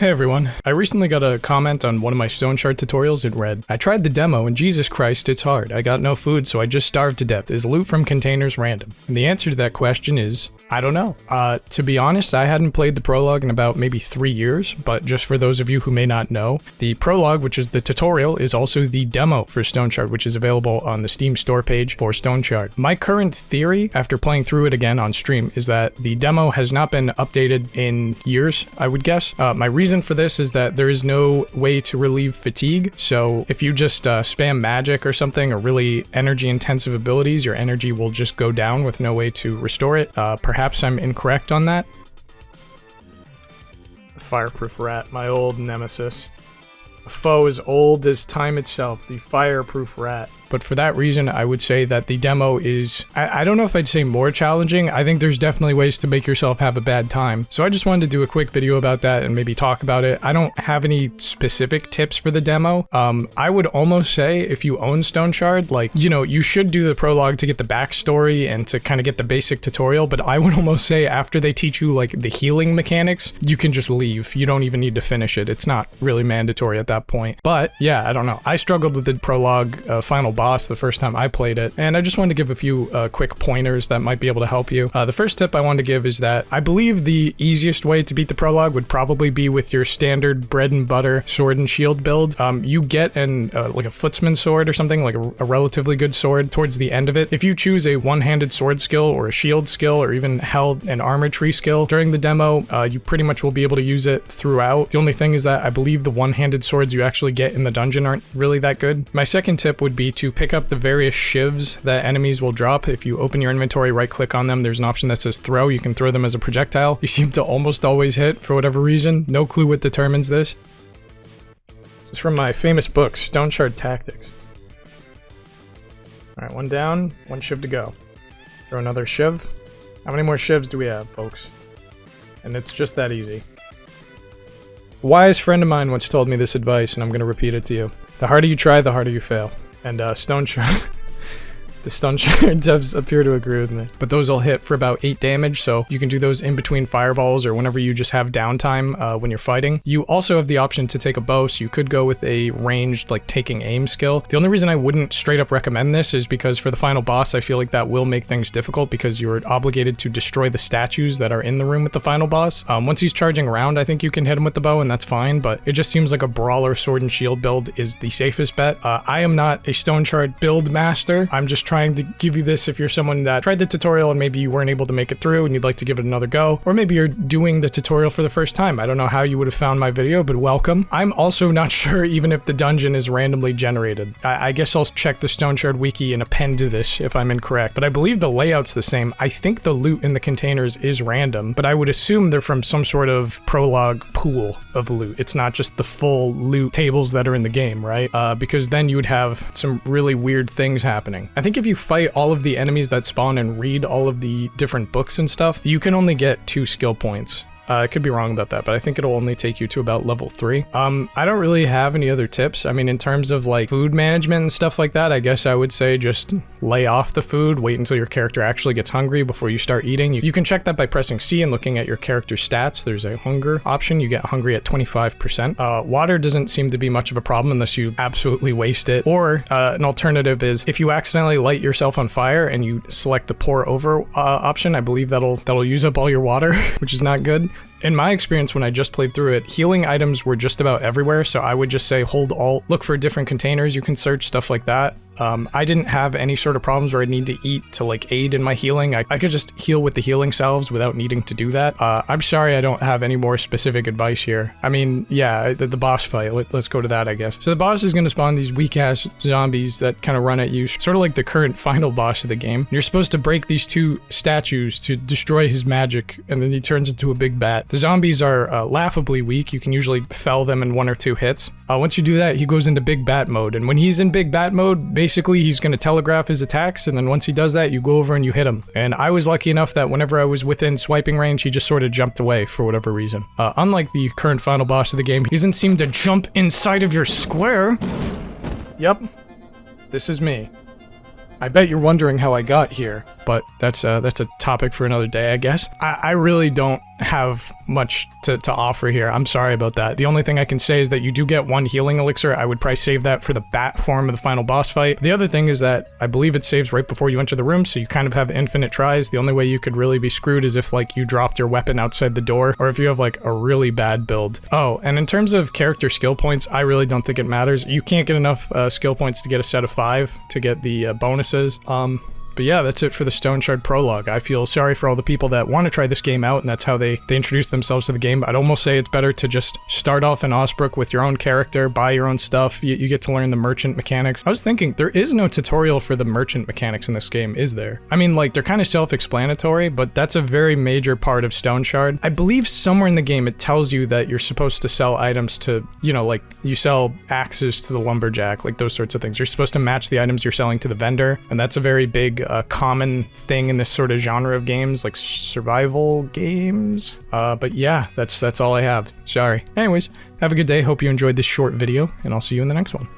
Hey everyone, I recently got a comment on one of my Stoneshard tutorials. It read, I tried the demo and Jesus Christ, it's hard. I got no food, so I just starved to death. Is loot from containers random? And the answer to that question is, I don't know. To be honest, I hadn't played the prologue in about maybe 3 years, but just for those of you who may not know, the prologue, which is the tutorial, is also the demo for Stoneshard, which is available on the Steam store page for Stoneshard. My current theory, after playing through it again on stream, is that the demo has not been updated in years, I would guess. My reason for this is that there is no way to relieve fatigue, so if you just spam magic or something, or really energy intensive abilities, your energy will just go down with no way to restore it. Perhaps I'm incorrect on that. The fireproof rat, my old nemesis. A foe as old as time itself, the fireproof rat. But for that reason, I would say that the demo is, I don't know if I'd say more challenging. I think there's definitely ways to make yourself have a bad time. So I just wanted to do a quick video about that and maybe talk about it. I don't have any specific tips for the demo. I would almost say if you own Stoneshard, like, you know, you should do the prologue to get the backstory and to kind of get the basic tutorial, but I would almost say after they teach you like the healing mechanics, you can just leave. You don't even need to finish it. It's not really mandatory at that point. But yeah, I don't know. I struggled with the prologue final boss the first time I played it, and I just wanted to give a few quick pointers that might be able to help you. The first tip I wanted to give is that I believe the easiest way to beat the prologue would probably be with your standard bread and butter sword and shield build. You get like a footsman sword or something, like a relatively good sword towards the end of it. If you choose a one-handed sword skill or a shield skill or even held an armor tree skill during the demo, you pretty much will be able to use it throughout. The only thing is that I believe the one-handed swords you actually get in the dungeon aren't really that good. My second tip would be to pick up the various shivs that enemies will drop. If you open your inventory, right click on them, there's an option that says throw. You can throw them as a projectile. You seem to almost always hit for whatever reason. No clue what determines this. This is from my famous book, Stoneshard Tactics. Alright, one down, one shiv to go. Throw another shiv. How many more shivs do we have, folks? And it's just that easy. A wise friend of mine once told me this advice, and I'm going to repeat it to you. The harder you try, the harder you fail. And Stoneshard, the Stoneshard devs appear to agree with me. But those will hit for about 8 damage, so you can do those in between fireballs or whenever you just have downtime when you're fighting. You also have the option to take a bow, so you could go with a ranged, like, taking aim skill. The only reason I wouldn't straight up recommend this is because for the final boss, I feel like that will make things difficult because you're obligated to destroy the statues that are in the room with the final boss. Once he's charging around, I think you can hit him with the bow, and that's fine, but it just seems like a brawler sword and shield build is the safest bet. I am not a Stoneshard build master. I'm just trying to give you this if you're someone that tried the tutorial and maybe you weren't able to make it through and you'd like to give it another go, or maybe you're doing the tutorial for the first time. I don't know how you would have found my video, but welcome. I'm also not sure even if the dungeon is randomly generated. I guess I'll check the Stoneshard wiki and append to this if I'm incorrect, but I believe the layout's the same. I think the loot in the containers is random, but I would assume they're from some sort of prologue pool of loot. It's not just the full loot tables that are in the game, right? Because then you would have some really weird things happening. I think if you fight all of the enemies that spawn and read all of the different books and stuff, you can only get 2 skill points. I could be wrong about that, but I think it'll only take you to about level 3. I don't really have any other tips. I mean, in terms of like food management and stuff like that, I guess I would say just lay off the food, wait until your character actually gets hungry before you start eating. You can check that by pressing C and looking at your character's stats. There's a hunger option. You get hungry at 25%. Water doesn't seem to be much of a problem unless you absolutely waste it. Or an alternative is if you accidentally light yourself on fire and you select the pour over option, I believe that'll use up all your water, which is not good. In my experience, when I just played through it, healing items were just about everywhere, so I would just say hold Alt, look for different containers you can search, stuff like that. I didn't have any sort of problems where I'd need to eat to like aid in my healing. I could just heal with the healing salves without needing to do that. I'm sorry I don't have any more specific advice here. I mean, yeah, the boss fight, let's go to that, I guess. So the boss is going to spawn these weak-ass zombies that kind of run at you, sort of like the current final boss of the game. You're supposed to break these 2 statues to destroy his magic, and then he turns into a big bat. The zombies are laughably weak. You can usually fell them in 1 or 2 hits. Once you do that, he goes into big bat mode, and when he's in big bat mode, basically he's going to telegraph his attacks, and then once he does that, you go over and you hit him. And I was lucky enough that whenever I was within swiping range, he just sort of jumped away for whatever reason. Unlike the current final boss of the game, he doesn't seem to jump inside of your square. Yep, this is me. I bet you're wondering how I got here. but that's a topic for another day, I guess. I really don't have much to offer here. I'm sorry about that. The only thing I can say is that you do get 1 healing elixir. I would probably save that for the bat form of the final boss fight. The other thing is that I believe it saves right before you enter the room, so you kind of have infinite tries. The only way you could really be screwed is if like you dropped your weapon outside the door, or if you have like a really bad build. Oh, and in terms of character skill points, I really don't think it matters. You can't get enough skill points to get a set of 5 to get the bonuses. But yeah, that's it for the Stoneshard Prologue. I feel sorry for all the people that want to try this game out, and that's how they introduce themselves to the game. I'd almost say it's better to just start off in Osbrook with your own character, buy your own stuff, you get to learn the merchant mechanics. I was thinking, there is no tutorial for the merchant mechanics in this game, is there? I mean, like, they're kind of self-explanatory, but that's a very major part of Stoneshard. I believe somewhere in the game it tells you that you're supposed to sell items to, you know, like, you sell axes to the lumberjack, like those sorts of things. You're supposed to match the items you're selling to the vendor, and that's a very big common thing in this sort of genre of games, like survival games. But yeah, that's all I have. Sorry. Anyways, have a good day. Hope you enjoyed this short video, and I'll see you in the next one.